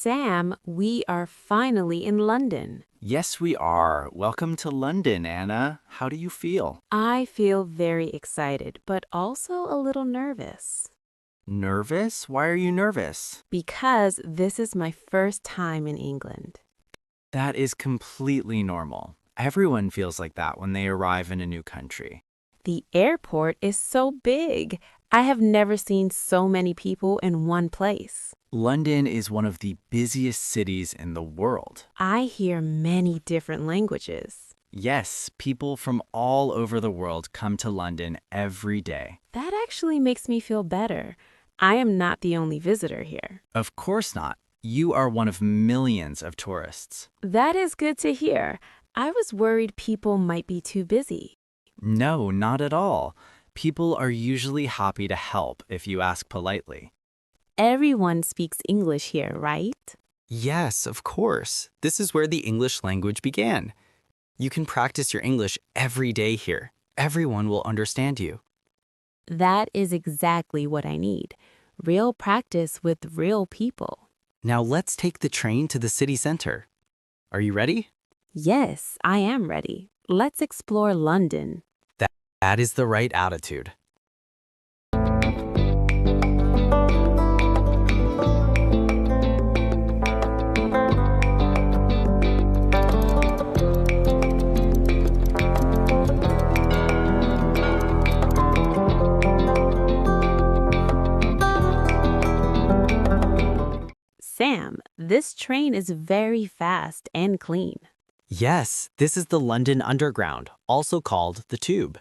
Sam, we are finally in London. Yes, we are. Welcome to London, Anna. How do you feel? I feel very excited, but also a little nervous. Nervous? Why are you nervous? Because this is my first time in England. That is completely normal. Everyone feels like that when they arrive in a new country. The airport is so big. I have never seen so many people in one place. London is one of the busiest cities in the world. I hear many different languages. Yes, people from all over the world come to London every day. That actually makes me feel better. I am not the only visitor here. Of course not. You are one of millions of tourists. That is good to hear. I was worried people might be too busy. No, not at all. People are usually happy to help if you ask politely. Everyone speaks English here, right? Yes, of course. This is where the English language began. You can practice your English every day here. Everyone will understand you. That is exactly what I need. Real practice with real people. Now let's take the train to the city center. Are you ready? Yes, I am ready. Let's explore London. That is the right attitude. Sam, this train is very fast and clean. Yes, this is the London Underground, also called the Tube,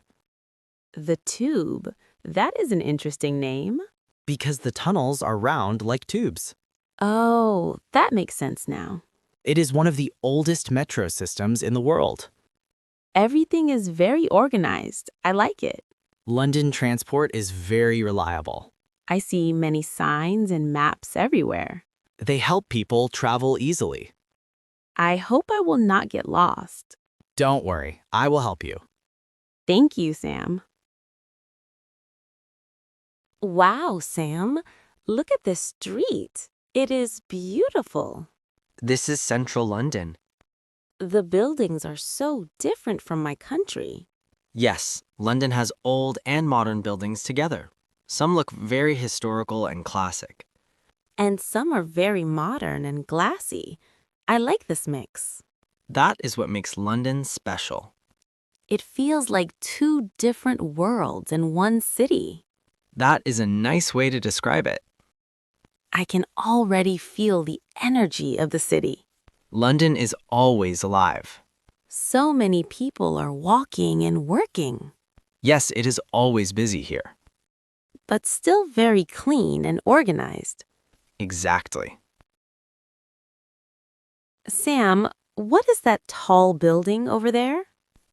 The Tube, that is an interesting name. because the tunnels are round like tubes. Oh, that makes sense now. It is one of the oldest metro systems in the world. Everything is very organized. I like it. London transport is very reliable. I see many signs and maps everywhere. They help people travel easily. I hope I will not get lost. Don't worry, I will help you. Thank you, Sam. Wow, Sam. Look at this street. It is beautiful. This is central London. The buildings are so different from my country. Yes, London has old and modern buildings together. Some look very historical and classic. And some are very modern and glassy. I like this mix. That is what makes London special. It feels like two different worlds in one city. That is a nice way to describe it. I can already feel the energy of the city. London is always alive. So many people are walking and working, Yes, it is always busy here. but still very clean and organized. Exactly. Sam, what is that tall building over there?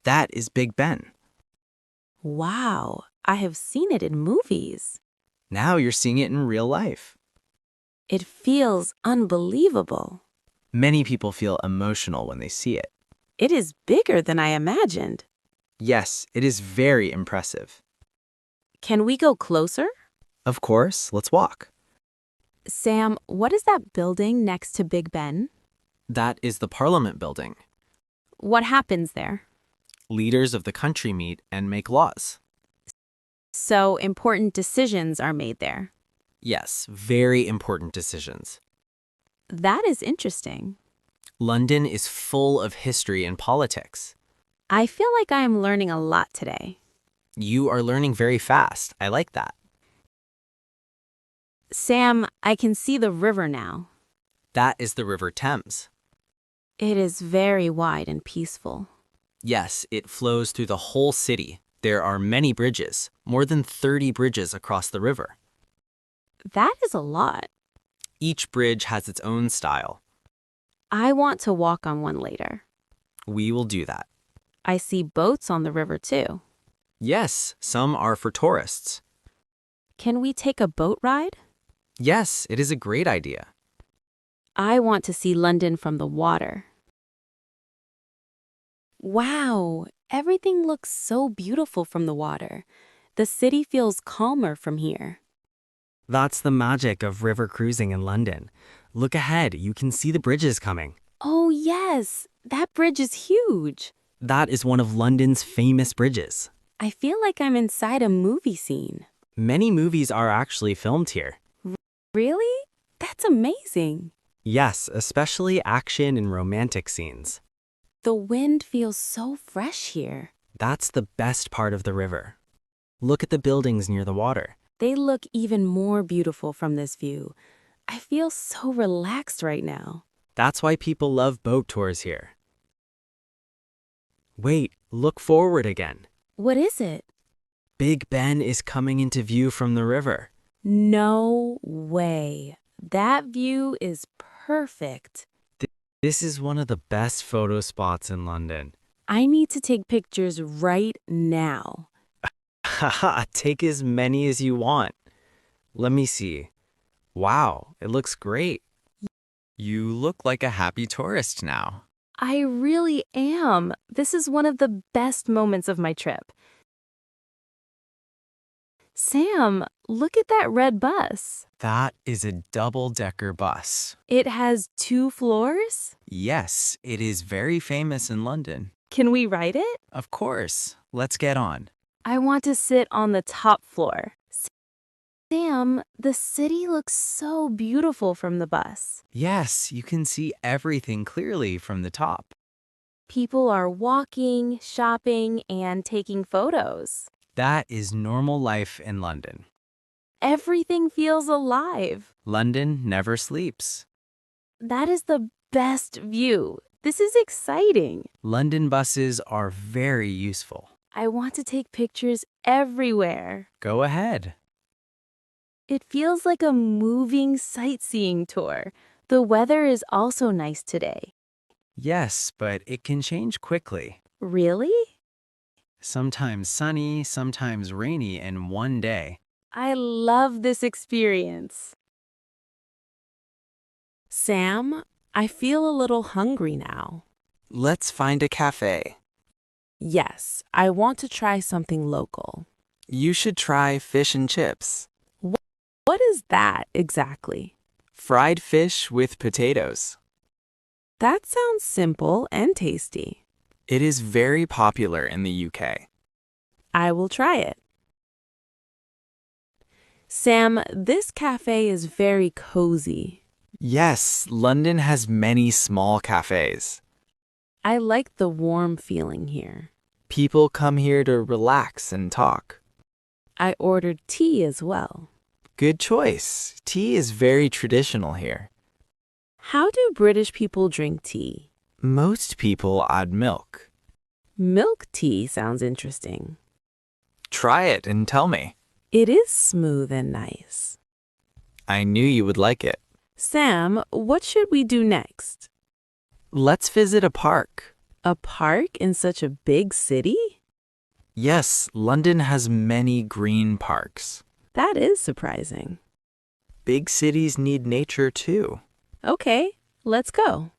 That is Big Ben. Wow, I have seen it in movies. Now you're seeing it in real life. It feels unbelievable. Many people feel emotional when they see it. It is bigger than I imagined. Yes, it is very impressive. Can we go closer? Of course, let's walk. Sam, what is that building next to Big Ben? That is the Parliament building. What happens there? Leaders of the country meet and make laws. So important decisions are made there. Yes, very important decisions. That is interesting. London is full of history and politics. I feel like I am learning a lot today. You are learning very fast. I like that. Sam, I can see the river now. That is the River Thames. It is very wide and peaceful. Yes, it flows through the whole city. There are many bridges, more than 30 bridges across the river. That is a lot. Each bridge has its own style. I want to walk on one later. We will do that. I see boats on the river too. Yes, some are for tourists. Can we take a boat ride? Yes, it is a great idea. I want to see London from the water. Wow, everything looks so beautiful from the water. The city feels calmer from here. That's the magic of river cruising in London. Look ahead, you can see the bridges coming. Oh, yes, that bridge is huge. That is one of London's famous bridges. I feel like I'm inside a movie scene. Many movies are actually filmed here. Really? That's amazing. Yes, especially action and romantic scenes. The wind feels so fresh here. That's the best part of the river. Look at the buildings near the water. They look even more beautiful from this view. I feel so relaxed right now. That's why people love boat tours here. Wait, look forward again. What is it? Big Ben is coming into view from the river. No way. That view is perfect. This is one of the best photo spots in London. I need to take pictures right now. Haha, take as many as you want. Let me see. Wow, it looks great. You look like a happy tourist now. I really am. This is one of the best moments of my trip. Sam, look at that red bus. That is a double-decker bus. It has 2 floors? Yes, it is very famous in London. Can we ride it? Of course. Let's get on. I want to sit on the top floor. Sam, the city looks so beautiful from the bus. Yes, you can see everything clearly from the top. People are walking, shopping, and taking photos. That is normal life in London. Everything feels alive. London never sleeps. That is the best view. This is exciting. London buses are very useful. I want to take pictures everywhere. Go ahead. It feels like a moving sightseeing tour. The weather is also nice today. Yes, but it can change quickly. Really? Sometimes sunny, sometimes rainy in one day. I love this experience. Sam, I feel a little hungry now. Let's find a cafe. Yes, I want to try something local. You should try fish and chips. What is that exactly? Fried fish with potatoes. That sounds simple and tasty. It is very popular in the UK. I will try it. Sam, this cafe is very cozy. Yes, London has many small cafes. I like the warm feeling here. People come here to relax and talk. I ordered tea as well. Good choice. Tea is very traditional here. How do British people drink tea? Most people add milk. Milk tea sounds interesting. Try it and tell me. It is smooth and nice. I knew you would like it. Sam, what should we do next? Let's visit a park. A park in such a big city? Yes, London has many green parks. That is surprising. Big cities need nature too. Okay, let's go.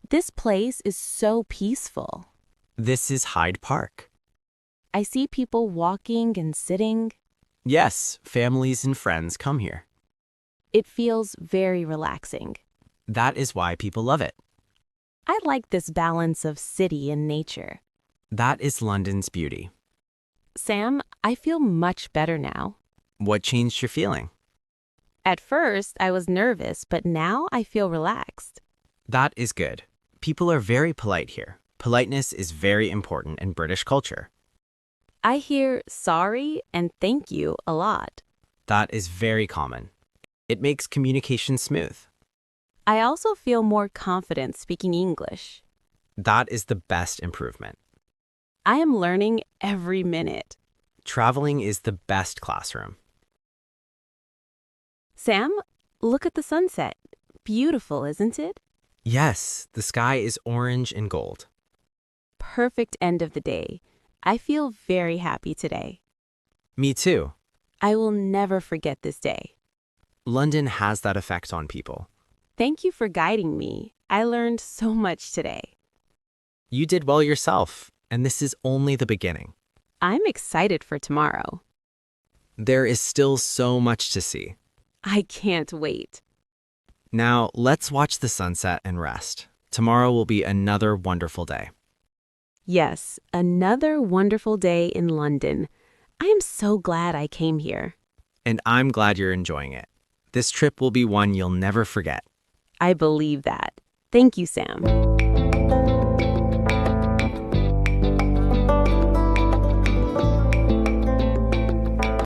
This place is so peaceful. This is Hyde Park. I see people walking and sitting. Yes, families and friends come here. It feels very relaxing. That is why people love it. I like this balance of city and nature. That is London's beauty. Sam, I feel much better now. What changed your feeling? At first, I was nervous, but now I feel relaxed. That is good. People are very polite here. Politeness is very important in British culture. I hear sorry and thank you a lot. That is very common. It makes communication smooth. I also feel more confident speaking English. That is the best improvement. I am learning every minute. Traveling is the best classroom. Sam, look at the sunset. Beautiful, isn't it? Yes, the sky is orange and gold. Perfect end of the day. I feel very happy today. Me too. I will never forget this day. London has that effect on people. Thank you for guiding me. I learned so much today. You did well yourself, and this is only the beginning. I'm excited for tomorrow. There is still so much to see. I can't wait. Now, let's watch the sunset and rest. Tomorrow will be another wonderful day. Yes, another wonderful day in London. I am so glad I came here. And I'm glad you're enjoying it. This trip will be one you'll never forget. I believe that. Thank you, Sam.